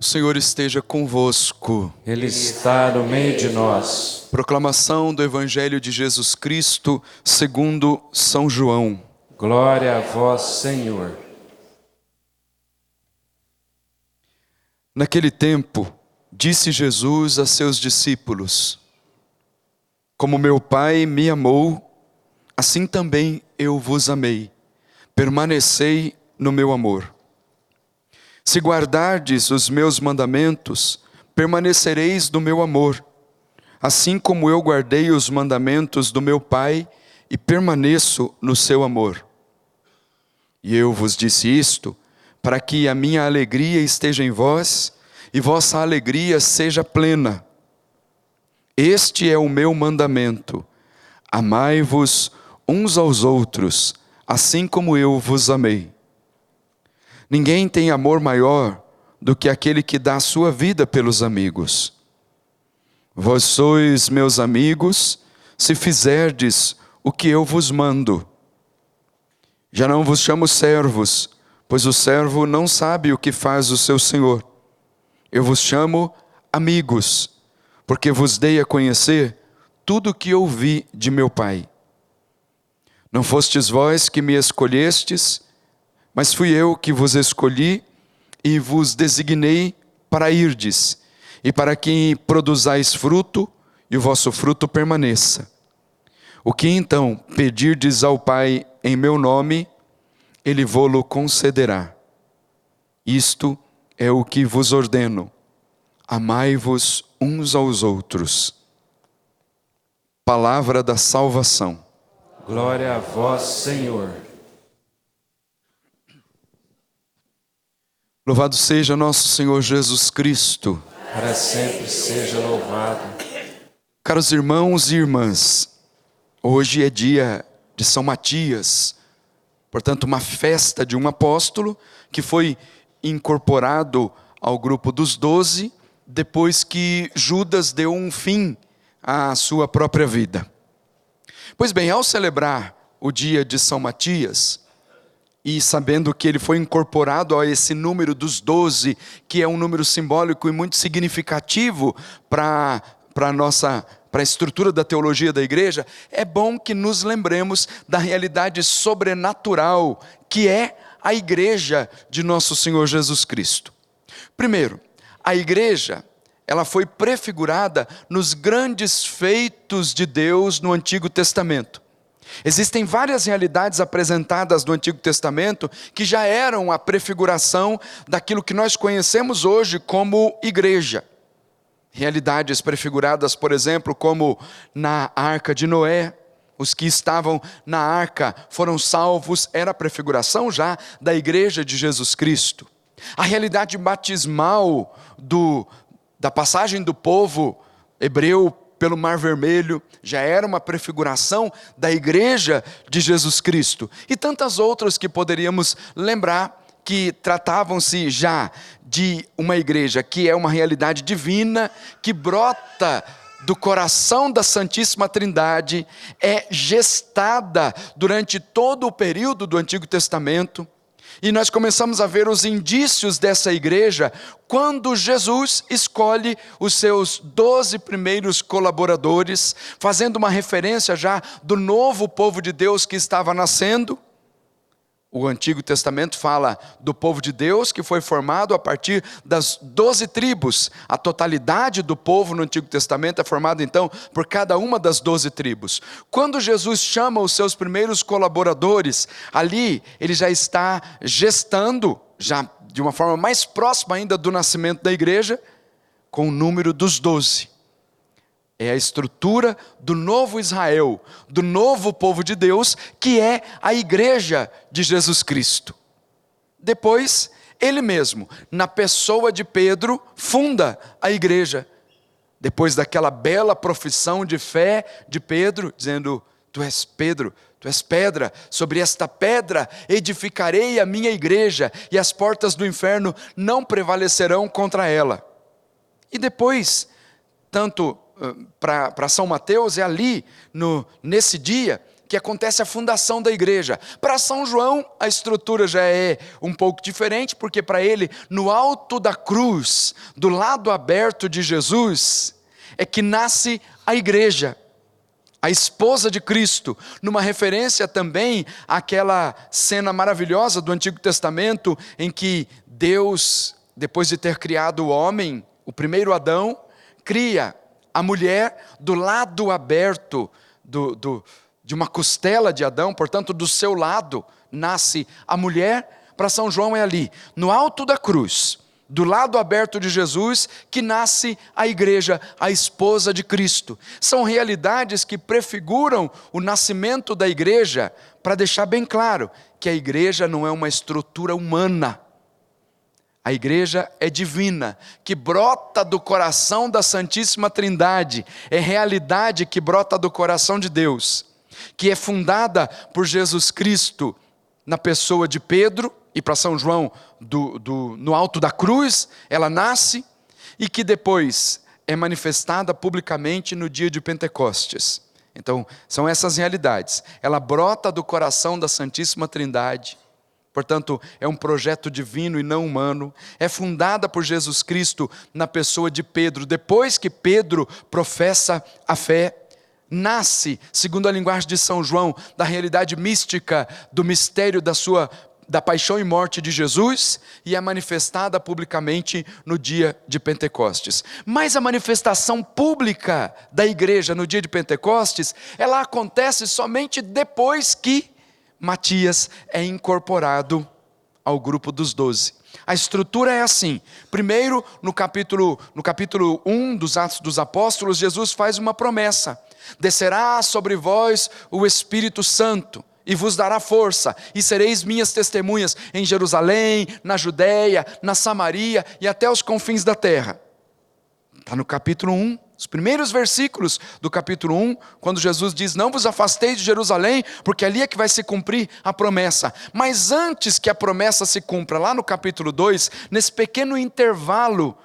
O Senhor esteja convosco. Ele está no meio de nós. Proclamação do Evangelho de Jesus Cristo segundo São João. Glória a vós, Senhor. Naquele tempo, disse Jesus a seus discípulos: Como meu Pai me amou, assim também eu vos amei. Permanecei no meu amor. Se guardardes os meus mandamentos, permanecereis no meu amor, assim como eu guardei os mandamentos do meu Pai e permaneço no seu amor. E eu vos disse isto, para que a minha alegria esteja em vós e vossa alegria seja plena. Este é o meu mandamento: amai-vos uns aos outros, assim como eu vos amei. Ninguém tem amor maior do que aquele que dá a sua vida pelos amigos. Vós sois meus amigos, se fizerdes o que eu vos mando. Já não vos chamo servos, pois o servo não sabe o que faz o seu senhor. Eu vos chamo amigos, porque vos dei a conhecer tudo o que ouvi de meu Pai. Não fostes vós que me escolhestes, mas fui eu que vos escolhi e vos designei para irdes, e para que produzais fruto, e o vosso fruto permaneça. O que então pedirdes ao Pai em meu nome, Ele vô-lo concederá. Isto é o que vos ordeno: amai-vos uns aos outros. Palavra da salvação. Glória a vós, Senhor. Louvado seja nosso Senhor Jesus Cristo. Para sempre seja louvado. Caros irmãos e irmãs, hoje é dia de São Matias, portanto uma festa de um apóstolo que foi incorporado ao grupo dos 12, depois que Judas deu um fim à sua própria vida. Pois bem, ao celebrar o dia de São Matias, e sabendo que ele foi incorporado a esse número dos 12, que é um número simbólico e muito significativo para a estrutura da teologia da igreja, é bom que nos lembremos da realidade sobrenatural que é a igreja de nosso Senhor Jesus Cristo. Primeiro, a igreja, ela foi prefigurada nos grandes feitos de Deus no Antigo Testamento. Existem várias realidades apresentadas no Antigo Testamento que já eram a prefiguração daquilo que nós conhecemos hoje como igreja. Realidades prefiguradas, por exemplo, como na Arca de Noé. Os que estavam na arca foram salvos, era a prefiguração já da igreja de Jesus Cristo. A realidade batismal da passagem do povo hebreu pelo Mar Vermelho, já era uma prefiguração da igreja de Jesus Cristo. E tantas outras que poderíamos lembrar que tratavam-se já de uma igreja que é uma realidade divina, que brota do coração da Santíssima Trindade, é gestada durante todo o período do Antigo Testamento. E nós começamos a ver os indícios dessa igreja quando Jesus escolhe os seus 12 primeiros colaboradores, fazendo uma referência já do novo povo de Deus que estava nascendo. O Antigo Testamento fala do povo de Deus que foi formado a partir das 12 tribos. A totalidade do povo no Antigo Testamento é formada então por cada uma das 12 tribos. Quando Jesus chama os seus primeiros colaboradores, ali ele já está gestando, já de uma forma mais próxima ainda do nascimento da igreja, com o número dos 12. É a estrutura do novo Israel, do novo povo de Deus, que é a igreja de Jesus Cristo. Depois, ele mesmo, na pessoa de Pedro, funda a igreja. Depois daquela bela profissão de fé de Pedro, dizendo: Tu és Pedro, tu és pedra, sobre esta pedra edificarei a minha igreja, e as portas do inferno não prevalecerão contra ela. E depois, tanto para São Mateus, é ali, nesse dia, que acontece a fundação da igreja. Para São João, a estrutura já é um pouco diferente, porque para ele, no alto da cruz, do lado aberto de Jesus, é que nasce a igreja, a esposa de Cristo, numa referência também àquela cena maravilhosa do Antigo Testamento, em que Deus, depois de ter criado o homem, o primeiro Adão, cria a mulher do lado aberto de uma costela de Adão, portanto, do seu lado nasce a mulher. Para São João é ali, no alto da cruz, do lado aberto de Jesus, que nasce a igreja, a esposa de Cristo. São realidades que prefiguram o nascimento da igreja, para deixar bem claro que a igreja não é uma estrutura humana. A igreja é divina, que brota do coração da Santíssima Trindade, é realidade que brota do coração de Deus, que é fundada por Jesus Cristo na pessoa de Pedro, e para São João, no alto da cruz, ela nasce, e que depois é manifestada publicamente no dia de Pentecostes. Então, são essas realidades. Ela brota do coração da Santíssima Trindade, portanto, é um projeto divino e não humano. É fundada por Jesus Cristo na pessoa de Pedro. Depois que Pedro professa a fé, nasce, segundo a linguagem de São João, da realidade mística, do mistério da paixão e morte de Jesus, e é manifestada publicamente no dia de Pentecostes. Mas a manifestação pública da igreja no dia de Pentecostes, ela acontece somente depois que Matias é incorporado ao grupo dos 12. A estrutura é assim: primeiro, no capítulo 1 dos Atos dos Apóstolos, Jesus faz uma promessa: descerá sobre vós o Espírito Santo, e vos dará força, e sereis minhas testemunhas em Jerusalém, na Judéia, na Samaria e até os confins da terra. Está no capítulo 1, os primeiros versículos do capítulo 1, quando Jesus diz: não vos afasteis de Jerusalém, porque ali é que vai se cumprir a promessa. Mas antes que a promessa se cumpra, lá no capítulo 2, nesse pequeno intervalo,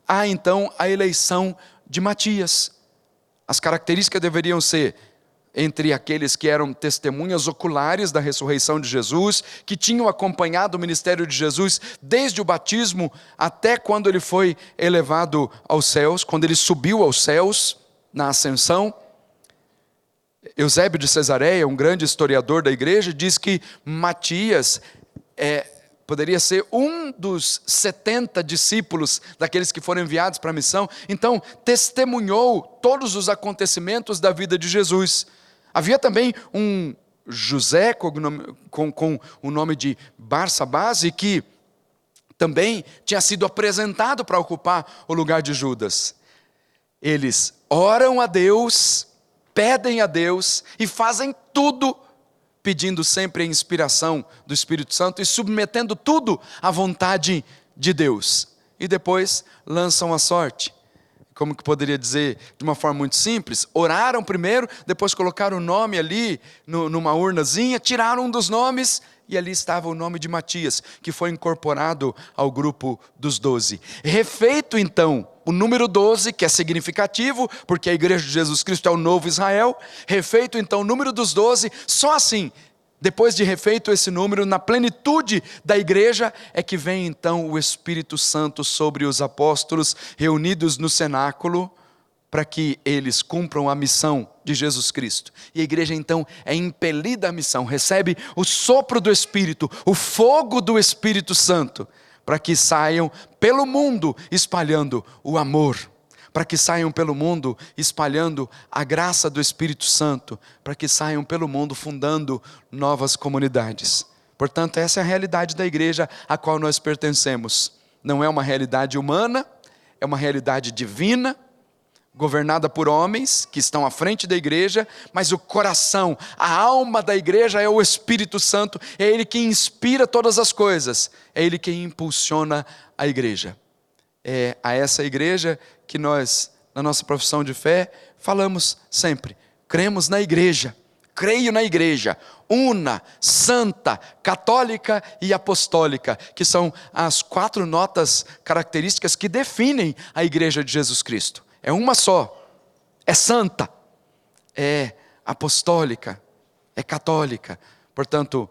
há então a eleição de Matias. As características deveriam ser: entre aqueles que eram testemunhas oculares da ressurreição de Jesus, que tinham acompanhado o ministério de Jesus desde o batismo até quando ele foi elevado aos céus, quando ele subiu aos céus na ascensão. Eusébio de Cesareia, um grande historiador da igreja, diz que Matias poderia ser um dos 70 discípulos daqueles que foram enviados para a missão. Então, testemunhou todos os acontecimentos da vida de Jesus. Havia também um José com o nome de Barsabás, e que também tinha sido apresentado para ocupar o lugar de Judas. Eles oram a Deus, pedem a Deus e fazem tudo pedindo sempre a inspiração do Espírito Santo e submetendo tudo à vontade de Deus. E depois lançam a sorte. Como que poderia dizer de uma forma muito simples? Oraram primeiro, depois colocaram o nome ali numa urnazinha, tiraram um dos nomes e ali estava o nome de Matias, que foi incorporado ao grupo dos 12. Refeito então o número 12, que é significativo, porque a igreja de Jesus Cristo é o novo Israel. Refeito então o número dos 12, só assim, depois de refeito esse número, na plenitude da igreja, é que vem então o Espírito Santo sobre os apóstolos reunidos no cenáculo, para que eles cumpram a missão de Jesus Cristo. E a igreja então é impelida à missão, recebe o sopro do Espírito, o fogo do Espírito Santo, para que saiam pelo mundo espalhando o amor, para que saiam pelo mundo espalhando a graça do Espírito Santo, para que saiam pelo mundo fundando novas comunidades. Portanto, essa é a realidade da igreja a qual nós pertencemos. Não é uma realidade humana, é uma realidade divina, governada por homens que estão à frente da igreja, mas o coração, a alma da igreja é o Espírito Santo, é Ele que inspira todas as coisas, é Ele que impulsiona a igreja. É a essa igreja que nós, na nossa profissão de fé, falamos sempre: cremos na igreja, creio na igreja, una, santa, católica e apostólica, que são as 4 notas características que definem a igreja de Jesus Cristo. É uma só, é santa, é apostólica, é católica. Portanto,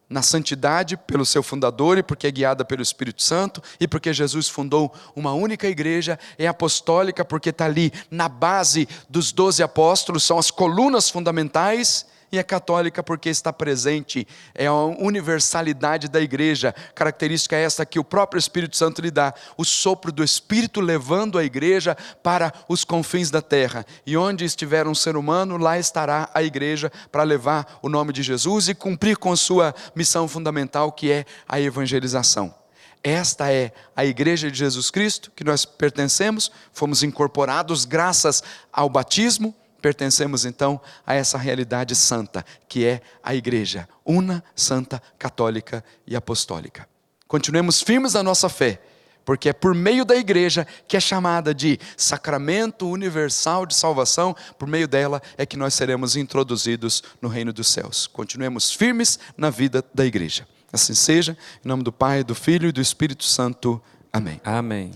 na santidade pelo seu fundador e porque é guiada pelo Espírito Santo e porque Jesus fundou uma única igreja, é apostólica porque está ali na base dos 12 apóstolos, são as colunas fundamentais, e é católica porque está presente, é a universalidade da igreja, característica essa que o próprio Espírito Santo lhe dá, o sopro do Espírito levando a igreja para os confins da terra, e onde estiver um ser humano, lá estará a igreja para levar o nome de Jesus e cumprir com sua missão fundamental, que é a evangelização. Esta é a igreja de Jesus Cristo que nós pertencemos, fomos incorporados graças ao batismo, pertencemos então a essa realidade santa, que é a igreja, una, santa, católica e apostólica. Continuemos firmes na nossa fé, porque é por meio da igreja, que é chamada de sacramento universal de salvação, por meio dela é que nós seremos introduzidos no reino dos céus. Continuemos firmes na vida da igreja. Assim seja, em nome do Pai, do Filho e do Espírito Santo. Amém. Amém.